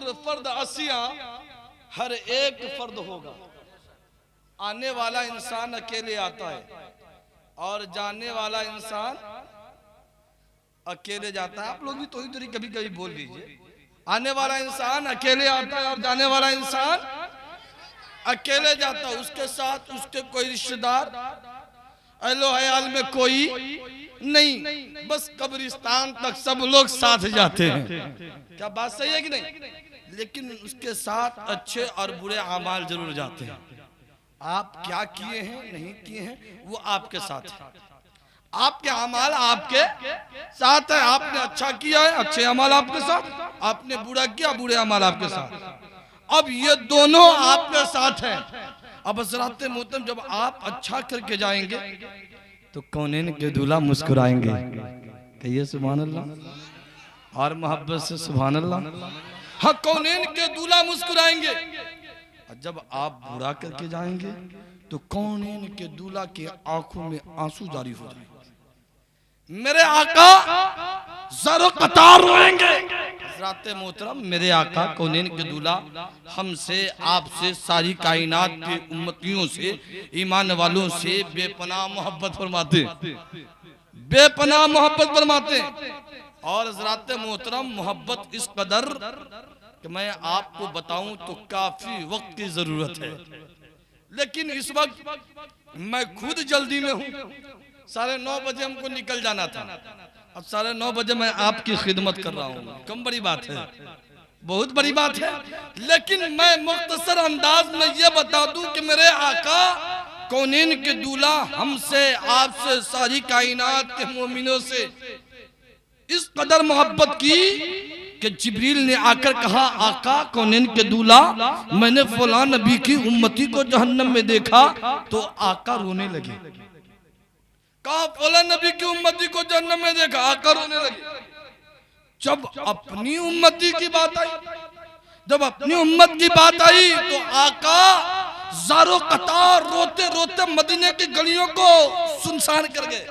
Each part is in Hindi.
हजूर फर्द असिया हर एक फर्द होगा। आने वाला इंसान अकेले आता है और जाने वाला इंसान अकेले जाता है। आप लोग भी तो ही कभी कभी बोल लीजिए, आने वाला इंसान अकेले आता है और जाने वाला इंसान अकेले जाता है। उसके साथ उसके कोई रिश्तेदार अहलो हयाल में कोई नहीं, बस कब्रिस्तान तक सब लोग साथ जाते हैं। क्या बात सही है कि नहीं? लेकिन उसके साथ अच्छे और बुरे अमाल जरूर जाते हैं। आप क्या किए हैं नहीं किए हैं वो आपके साथ है, आपके अमाल आपके साथ है। आपने अच्छा किया है, अच्छे अमाल आपके साथ, आपने बुरा किया, बुरे अमाल आपके साथ। अब ये दोनों आपके साथ है। अब हज़रात मोहतरम जब आप अच्छा करके जाएंगे तो कौनैन के दूल्हा मुस्कुराएंगे। कहिए सुभान अल्लाह और मोहब्बत से सुभान अल्लाह। हाँ, कौनैन के दूल्हा मुस्कुराएंगे। जब आप बुरा करके जाएंगे तो कौनैन के दूल्हा की आंखों में आंसू जारी हो जाएंगे। मेरे आका ज़रो कतार रोएंगे। हज़रात मोहतरम मेरे आका कौनैन के दूल्हा हमसे, आपसे, सारी कायनात की उम्मतियों से, ईमान वालों से बेपनाह मोहब्बत फरमाते, बेपनाह मोहब्बत फरमाते। और हज़रात मोहतरम मोहब्बत इस कदर कि मैं आपको बताऊं तो काफी वक्त की जरूरत है। लेकिन इस वक्त मैं खुद जल्दी में हूं। 9:30 बजे हमको निकल जाना था, अब 9:30 बजे मैं आपकी खिदमत कर रहा हूँ। कम बड़ी बात है, बहुत बड़ी बात है। लेकिन मैं मुख्तसर अंदाज में ये बता दूं कि मेरे आका कौनैन के दूल्हा हमसे, आपसे, सारी कायनात के मोमिनों से इस कदर मोहब्बत की कि जिब्रील ने आकर कहा, आका कौनैन के दूल्हा मैंने फलां नबी की उम्मती को जहन्नम में देखा। तो आका रोने लगे। कहा फलां नबी की उम्मती को जहन्नम में देखा, आका रोने लगे। जब अपनी उम्मती की बात आई, जब अपनी उम्मत की बात आई तो आका ज़ारो कतार रोते रोते मदीने की गलियों को सुनसान कर गए,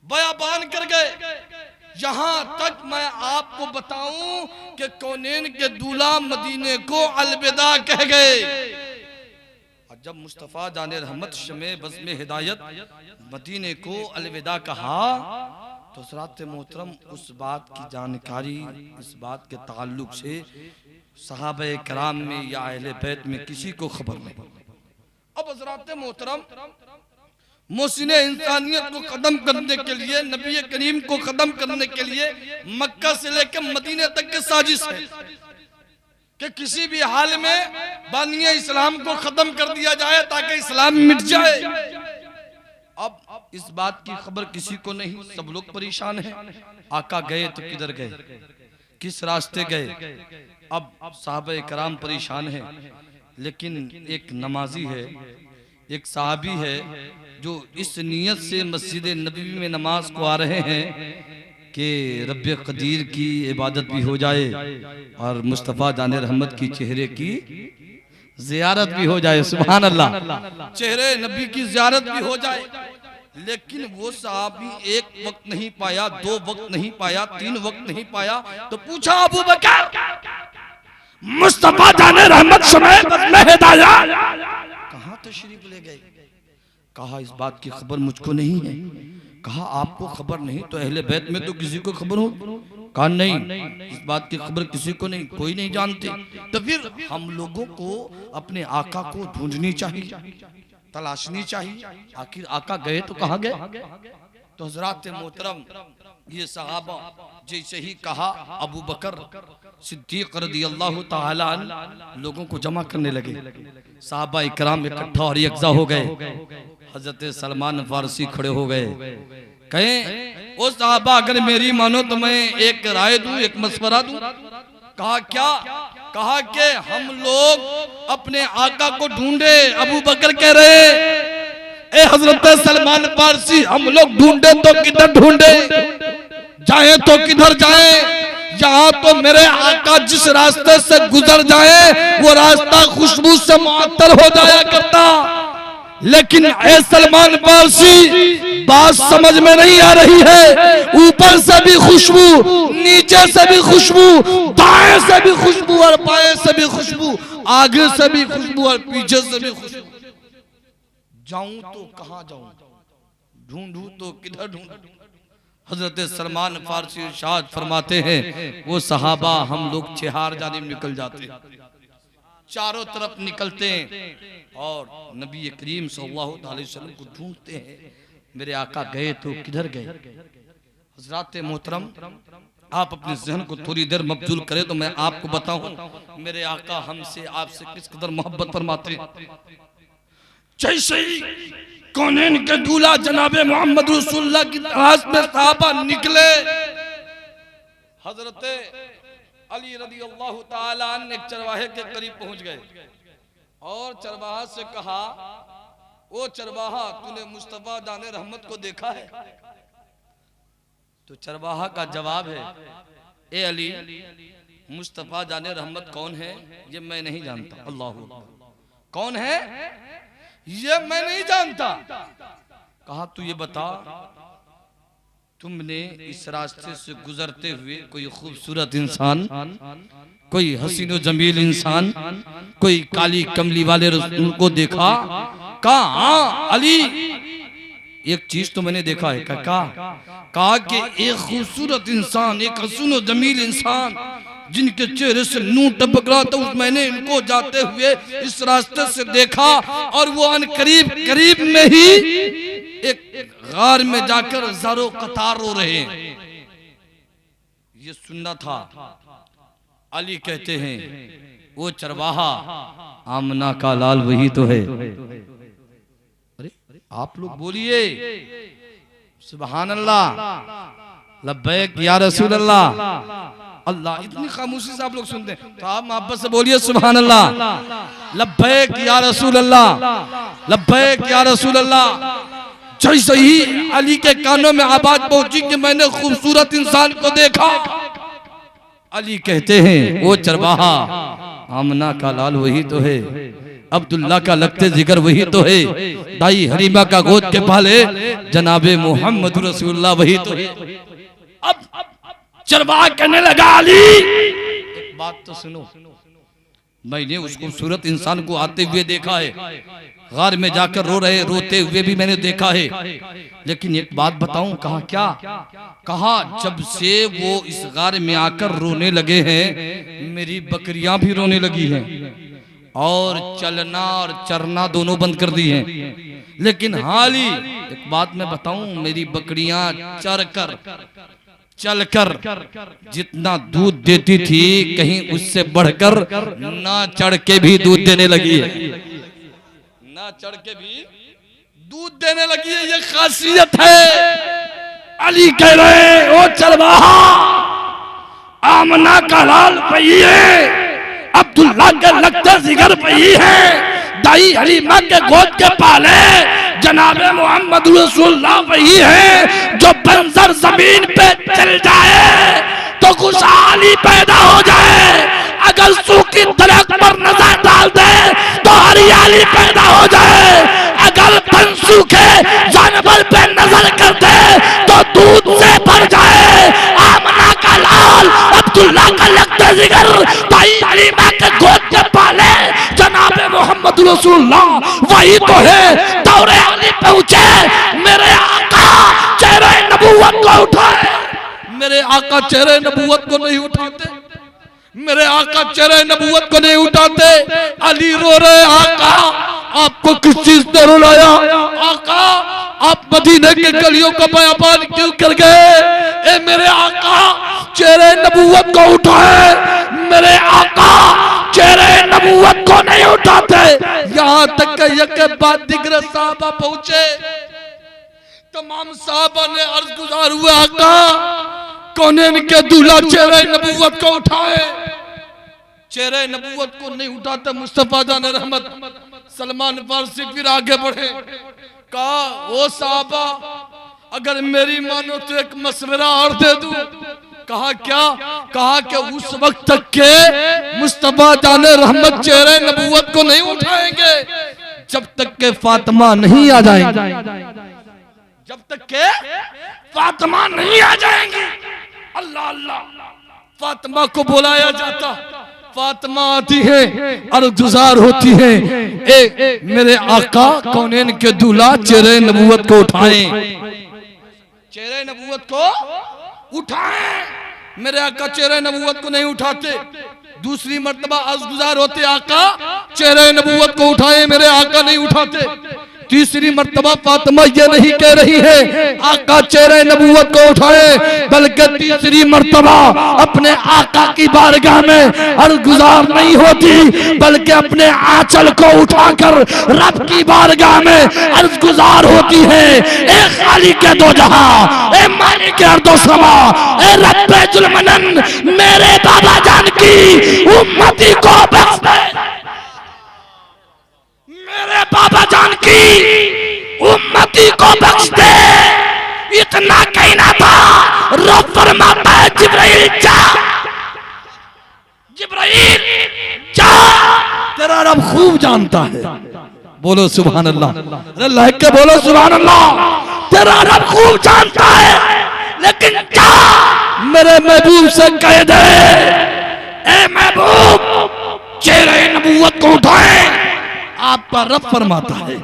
बयाबान कर गए। यहां तक मैं आपको बताऊं कि कौनैन के दूल्हा मदीने को अलविदा कह गए। और जब मुस्तफ़ा जाने रहमत शमे बज़्म हिदायत मदीने को अलविदा कहा तो हज़रात मोहतरम उस बात की जानकारी, इस बात के ताल्लुक से सहाबा कराम में या अहले बैत में किसी को खबर नहीं। अब हज़रात मोहतरम मोहसिने इंसानियत को खत्म करने के लिए, नबी करीम को खत्म करने के लिए मक्का से लेकर मदीने तक की साजिश है कि किसी भी हाल में बानिया इस्लाम को खत्म कर दिया जाए ताकि इस्लाम मिट जाए। अब इस बात की खबर किसी को नहीं, सब लोग परेशान हैं। आका गए तो किधर गए, किस रास्ते गए? अब साहबे कराम परेशान हैं। लेकिन एक नमाजी है, एक साहबी है जो इस नियत से मस्जिद नबवी में नमाज को आ रहे हैं कि रब्बे कदीर की इबादत भी हो जाए और मुस्तफ़ा जाने रहमत की चेहरे की ज़ियारत भी हो जाए। सुभान अल्लाह, चेहरे नबी की ज़ियारत भी हो जाए। लेकिन वो साहबी एक वक्त नहीं पाया, 2 वक्त नहीं पाया, 3 वक्त नहीं पाया। तो पूछा अबू बकर, मुस्तफ़ा जाने रहमत शमे बज़्म हिदायत कहाँ तशरीफ ले गए? कहा इस बात की खबर मुझको नहीं है। कहा आपको खबर नहीं तो अहले बैत में तो किसी को खबर हो? कहा नहीं, इस बात की खबर किसी को नहीं, कोई नहीं जानते। तो फिर हम लोगों को अपने आका को ढूंढनी चाहिए, तलाशनी चाहिए। आखिर आका गए तो कहाँ गए? तो हज़रात मोहतरम ये सहाबा जैसे ही कहा, अबू बकर सिद्दीक़ रज़ियल्लाहु ताला अन्हु लोगों को जमा करने लगे। सहाबा इकराम इकट्ठा और यकजा हो गए। हज़रत सलमान फारसी खड़े हो गए, कहें ओ सहाबा अगर मेरी मानो तो मैं एक राय दूं, एक मशवरा दूं। कहा क्या? कहा कि हम लोग अपने आका को ढूंढे। अबू बकर कह रहे ए हजरत सलमान फारसी, हम लोग ढूंढे तो किधर ढूंढे, जाए तो किधर जाए? यहाँ तो मेरे आका जिस रास्ते से गुजर जाए वो रास्ता खुशबू से मुअत्तर हो जाया करता, लेकिन ए सलमान फारसी बात समझ में नहीं आ रही है। ऊपर से भी खुशबू, नीचे से भी खुशबू, दाएं से भी खुशबू और बाएं से भी खुशबू, आगे से भी खुशबू और पीछे से भी खुशबू। जाऊं तो कहां जाऊं, ढूंढूं तो किधर ढूंढूं। हजरत सलमान फारसी इरशाद फरमाते हैं, वो सहाबा हम लोग छिहार जानिब निकल जाते, चारों तरफ निकलते हैं और नबी करीम सल्लल्लाहु अलैहि वसल्लम को ढूंढते हैं। मेरे आका गए तो किधर गए। हजरत मोहतरम, आप अपने जहन को थोड़ी देर मबजूल करें तो मैं आपको बताऊं मेरे आका हमसे आपसे किस कदर मोहब्बत फरमाते हैं। जैसे ही कौनैन के दूल्हा जनाबे मोहम्मद रसूलुल्लाह की तलाश में सहाबा निकले, हजरत अली रदियल्लाहु ताला अन्हु एक चरवाहे के करीब पहुंच गए और चरवाहा से कहा, ओ चरवाहा तूने मुस्तफा जाने रहमत को देखा है? तो चरवाहा का जवाब है, ए अली मुस्तफा जाने रहमत कौन है ये मैं नहीं जानता। अल्लाह कौन है ये मैं नहीं जानता। कहा तू ये बता, तुमने इस रास्ते से गुजरते हुए कोई खूबसूरत इंसान, कोई हसीन जमील इंसान, कोई काली कमली वाले रसूल को देखा? कहा हाँ अली एक चीज तो मैंने देखा है। कहा कि एक खूबसूरत इंसान, एक हसीन जमील इंसान जिनके चेहरे से नूर टपक रहा था, मैंने इनको जाते हुए इस रास्ते से देखा और वो अन करीब करीब में ही एक गार में जाकर हजारों कतार रो रहे हैं। ये सुनना था। अली कहते हैं, वो चरवाहा आमना का लाल वही तो है। अरे आप लोग बोलिए सुभान अल्लाह, लब्बैक या रसूल अल्लाह। अल्लाह, इतनी खामोशी से आप लोग सुनते हैं तो आप मोहब्बत से बोलिए सुभान अल्लाह, लब्बैक या रसूल अल्लाह, लब्बैक या रसूल अल्लाह। जैसे ही अली के कानों में आवाज पहुंची कि मैंने खूबसूरत इंसान को देखा, अली कहते हैं, वो चरवाहा आमना का लाल वही तो है, अब्दुल्ला का लगते जिगर वही तो है, दाई हरीमा का गोद के पाले जनाबे मोहम्मद रसूलुल्लाह वही तो है। अब चरवाहा कहने लगा, अली एक बात तो सुनो, मैंने उस खूबसूरत इंसान को आते हुए देखा है, गार में जाकर रोते हुए भी मैंने देखा है, लेकिन एक बात बताऊं। कहा क्या? कहा जब से वो इस गार में आकर रोने लगे हैं, मेरी बकरियां भी रोने लगी हैं और चलना और चरना दोनों बंद कर दी हैं। लेकिन हाली एक बात मैं बताऊं, मेरी बकरियां चलकर जितना दूध देती थी, कहीं उससे बढ़कर ना चढ़ के भी दूध देने लगी है, ना चढ़ के भी दूध देने लगी है। ये खासियत है। अली कह रहे, ओ चरवाहा आमना का लाल वही है, अब्दुल्ला के लगते जिगर वही है, दाई हलीमा के गोद के पाले जनाबे मोहम्मद रसूलुल्लाह वही है, जो बंजर जमीन पे चल जाए तो खुशहाली पैदा हो जाए, अगर सूखी दरख्त पर नजर डाल दे तो हरियाली पैदा हो जाए, अगर तन सूखे जानवर पे नजर कर दे तो दूध से भर जाए। आमना का लाल, अब्दुल्ला का लगता जिगर, दाई हलीमा के गोद के पाले जनाबे मोहम्मद रसूलुल्लाह वही तो है। दौरे अली पहुंचे, मेरे आका चेहरे नबूवत को उठाए। मेरे आका चेहरे नबूवत को नहीं उठाते, मेरे आका चेहरे नबूवत को नहीं उठाते। अली रो रहे, आका आपको किस चीज ने रुलाया? आका आप मदीने के गलियों का बयान क्यों कर गए? ए मेरे आका चेहरे नबूवत को उठाए, मेरे आका चेहरे नबूवत को नहीं उठाते। यहाँ तक के बाद दिगर साहबा पहुंचे, तमाम साहबा ने अर्ज गुजार हुए, आका कौनैन के दूल्हा चेहरे नबूवत को उठाए। चेहरे नबूवत को नहीं उठाते मुस्तफा जान रहमत। सलमान फारसी फिर आगे बढ़े, कहा ओ साहबा अगर मेरी मानो तो एक मशवरा और दे दूं। कहा क्या? कहा कि उस वक्त तक के मुस्तफा जाने रहमत चेहरे नबूवत को नहीं उठाएंगे जब तक के फातिमा नहीं आ जाएंगी, जब तक के फातिमा नहीं आ जाएंगी। अल्लाह अल्लाह, फातिमा को बुलाया जाता, फातिमा आती है और गुजार होती है, ए मेरे आका कौनैन के दूल्हा चेहरे नबूवत को उठाएं, चेहरे नबूवत को उठाएं। मेरे आका चेहरे नबूवत को नहीं उठाते। दूसरी मर्तबा अर्ज़गुज़ार होते, आका चेहरे नबूवत को उठाएं, मेरे आका नहीं उठाते। तीसरी मर्तबा फातिमा ये नहीं कह रही है आका चेहरे नबूवत को उठाए, बल्कि तीसरी मर्तबा अपने आका की बारगाह में अर्ज़गुज़ार नहीं होती, बल्कि अपने आंचल को उठाकर रब की बारगाह में अर्ज़गुज़ार होती है। ए खालिक दो जहां, ए मालिक अर्दो समा, ए रब्बे जुल मनन, मेरे बाबा जान की उम्मती को बख्श दे, मेरे बाबा जान की उम्मती को बख्श दे। इतना कहना था, रब फरमाता है जिब्राइल जा, जिब्राइल जा, तेरा रब खूब जानता है। बोलो सुभान अल्लाह, अरे लाइक के बोलो सुभान अल्लाह। तेरा रब खूब जानता है, लेकिन जा मेरे महबूब से कह दे, ए महबूब चेहरे नबूवत को उठाए। आपका रब फरमाता है,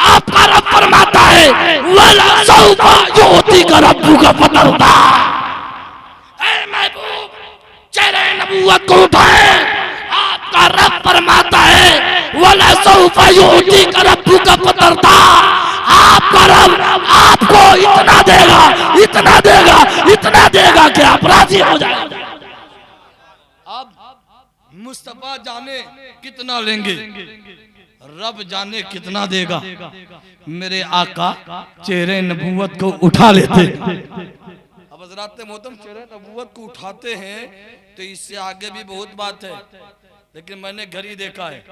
आपका रब फरमाता है, वला सौफा युतीका रब्बुका फतरदा। ऐ महबूब चेहरे नबूवत को उठाए। आपका रब फरमाता है, वला सौफा युतीका रब्बुका फतरदा। आपका रब आपको इतना देगा, इतना देगा, इतना देगा कि आप राजी हो जाएंगे। अब मुस्तफा जाने कितना लेंगे, रब जाने कितना देगा। मेरे आका चेहरे नबूवत को उठा लेते। अब हज़रात मोहतरम चेहरे नबूवत को उठाते हैं तो इससे आगे भी बहुत बात है, लेकिन मैंने घड़ी देखा है,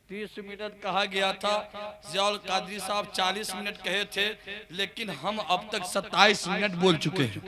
30 मिनट कहा गया था। ज़ियाउल कादरी साहब 40 मिनट कहे थे, लेकिन हम अब तक 27 मिनट बोल चुके हैं।